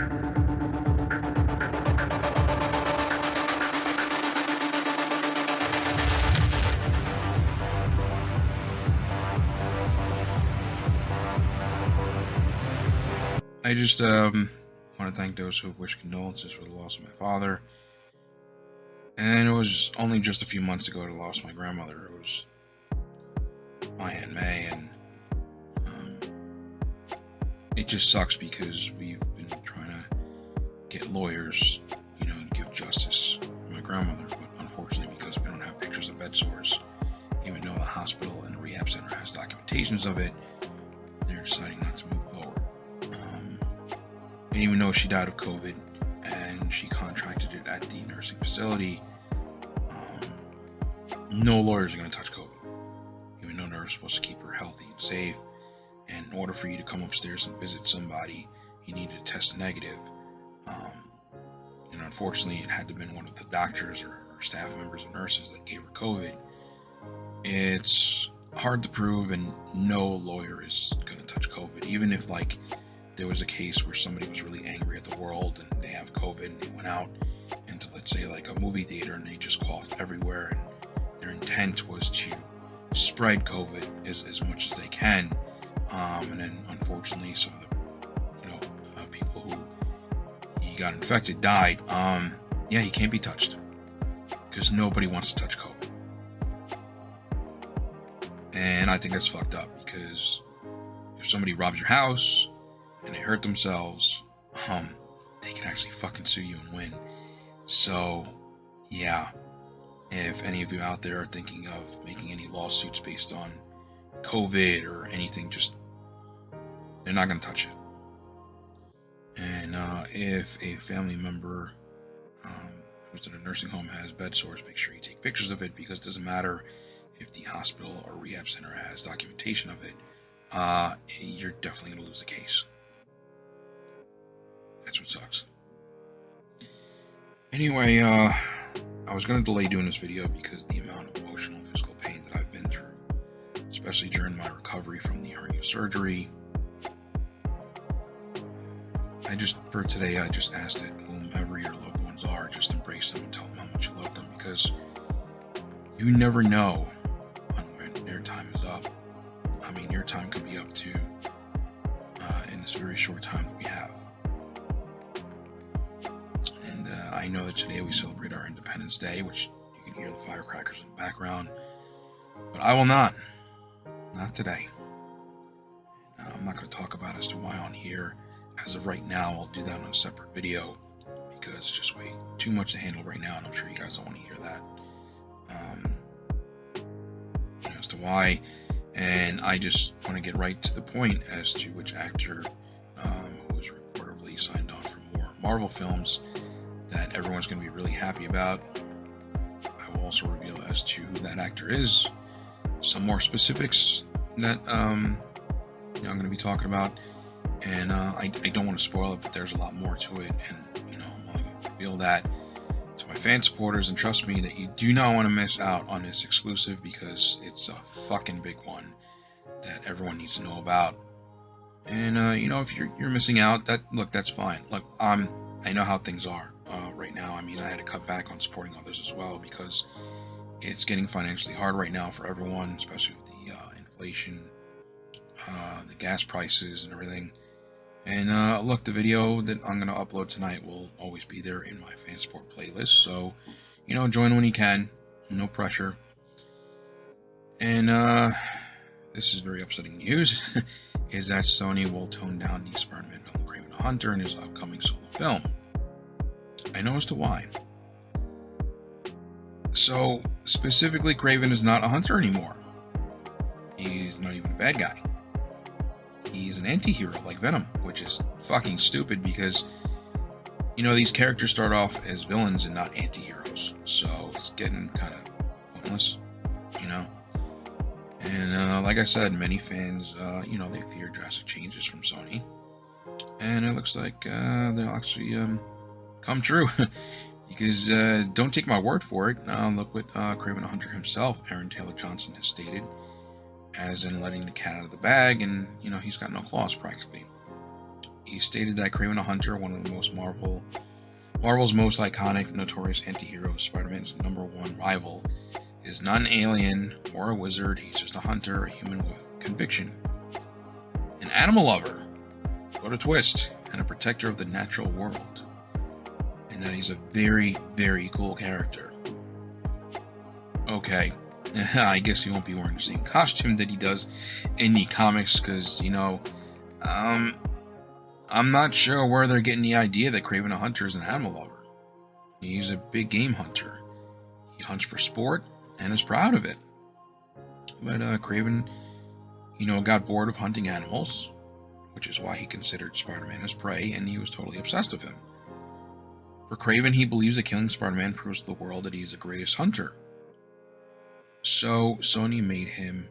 I just want to thank those who have wished condolences for the loss of my father. And it was only just a few months ago that I lost my grandmother. It was my Aunt May, and it just sucks because we've been trying to get lawyers, to give justice for my grandmother, but unfortunately, because we don't have pictures of bed sores, even though the hospital and the rehab center has documentations of it, they're deciding not to move forward. And even though she died of COVID and she contracted it at the nursing facility, no lawyers are going to touch COVID, even though they're supposed to keep her healthy and safe. And in order for you to come upstairs and visit somebody, you need to test negative. And unfortunately, it had to have been one of the doctors or staff members or nurses that gave her COVID. It's hard to prove, and no lawyer is going to touch COVID, even if there was a case where somebody was really angry at the world and they have COVID and they went out into, let's say, a movie theater and they just coughed everywhere, and their intent was to spread COVID as much as they can. And then unfortunately some of the people who he got infected died. He can't be touched because nobody wants to touch COVID. And I think that's fucked up, because if somebody robs your house and they hurt themselves, they can actually fucking sue you and win. So yeah, if any of you out there are thinking of making any lawsuits based on COVID or anything, just they're not going to touch it. And if a family member who's in a nursing home has bed sores, make sure you take pictures of it, because it doesn't matter if the hospital or rehab center has documentation of it. You're definitely going to lose the case. That's what sucks. Anyway, I was going to delay doing this video because the amount of emotional and physical pain that I've been through, especially during my recovery from the hernia surgery. For today, I just asked that whomever your loved ones are, just embrace them and tell them how much you love them, because you never know on when their time is up. I mean, your time could be up too, in this very short time that we have. And I know that today we celebrate our Independence Day, which you can hear the firecrackers in the background, but I will not today. I'm not going to talk about as to why on here. As of right now, I'll do that on a separate video, because it's just way too much to handle right now, and I'm sure you guys don't want to hear that. As to why, and I just want to get right to the point as to which actor who was reportedly signed on for more Marvel films that everyone's going to be really happy about. I will also reveal as to who that actor is, some more specifics that I'm going to be talking about. And I don't want to spoil it, but there's a lot more to it. And, I'm only going to reveal that to my fan supporters. And trust me that you do not want to miss out on this exclusive, because it's a fucking big one that everyone needs to know about. And, if you're missing out, that's fine. Look, I know how things are right now. I mean, I had to cut back on supporting others as well, because it's getting financially hard right now for everyone, especially with the inflation, the gas prices and everything. And look, the video that I'm going to upload tonight will always be there in my fan support playlist. So, join when you can. No pressure. And this is very upsetting news, is that Sony will tone down the Spider-Man villain Kraven the Hunter in his upcoming solo film. I know as to why. So, specifically, Kraven is not a hunter anymore. He's not even a bad guy. He's an anti-hero like Venom, which is fucking stupid, because these characters start off as villains and not anti-heroes, so it's getting kind of pointless, and like I said, many fans they fear drastic changes from Sony, and it looks like they'll actually come true. Because don't take my word for it, look what Kraven the Hunter himself, Aaron Taylor Johnson, has stated, as in letting the cat out of the bag, and he's got no claws practically. he stated that Kraven the Hunter, one of the most Marvel's most iconic, notorious anti-hero, Spider-Man's #1 rival, is not an alien or a wizard. He's just a hunter, a human with conviction, an animal lover, what a twist, and a protector of the natural world. And that he's a very, very cool character. Okay, I guess he won't be wearing the same costume that he does in the comics, because, you know, I'm not sure where they're getting the idea that Kraven the Hunter is an animal lover. He's a big game hunter. He hunts for sport and is proud of it. But Kraven, you know, got bored of hunting animals, which is why he considered Spider-Man as prey, and he was totally obsessed with him. For Kraven, he believes that killing Spider-Man proves to the world that he's the greatest hunter. So Sony made him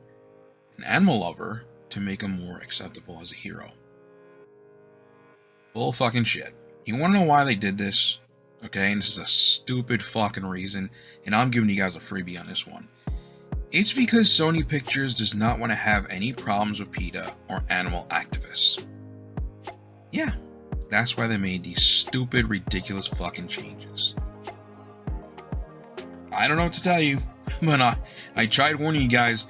an animal lover to make him more acceptable as a hero. Bull fucking shit. You want to know why they did this? Okay, and this is a stupid fucking reason, and I'm giving you guys a freebie on this one. It's because Sony Pictures does not want to have any problems with PETA or animal activists. Yeah, that's why they made these stupid, ridiculous fucking changes. I don't know what to tell you, but I tried warning you guys.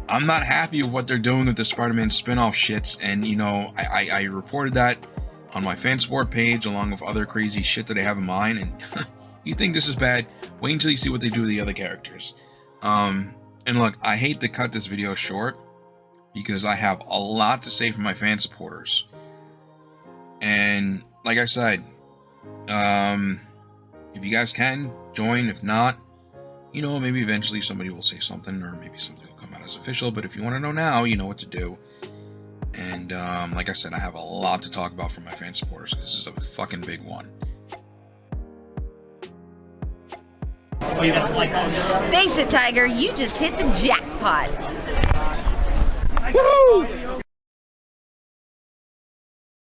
I'm not happy with what they're doing with the Spider-Man spin-off shits, and, you know, I reported that on my fan support page, along with other crazy shit that I have in mind, and you think this is bad, wait until you see what they do with the other characters. And look, I hate to cut this video short, because I have a lot to say for my fan supporters. And, like I said, if you guys can, join. If not, you know, maybe eventually somebody will say something, or maybe something will come out as official, but if you want to know now, you know what to do. And like I said, I have a lot to talk about for my fan supporters. This is a fucking big one. Face it, Tiger, you just hit the jackpot.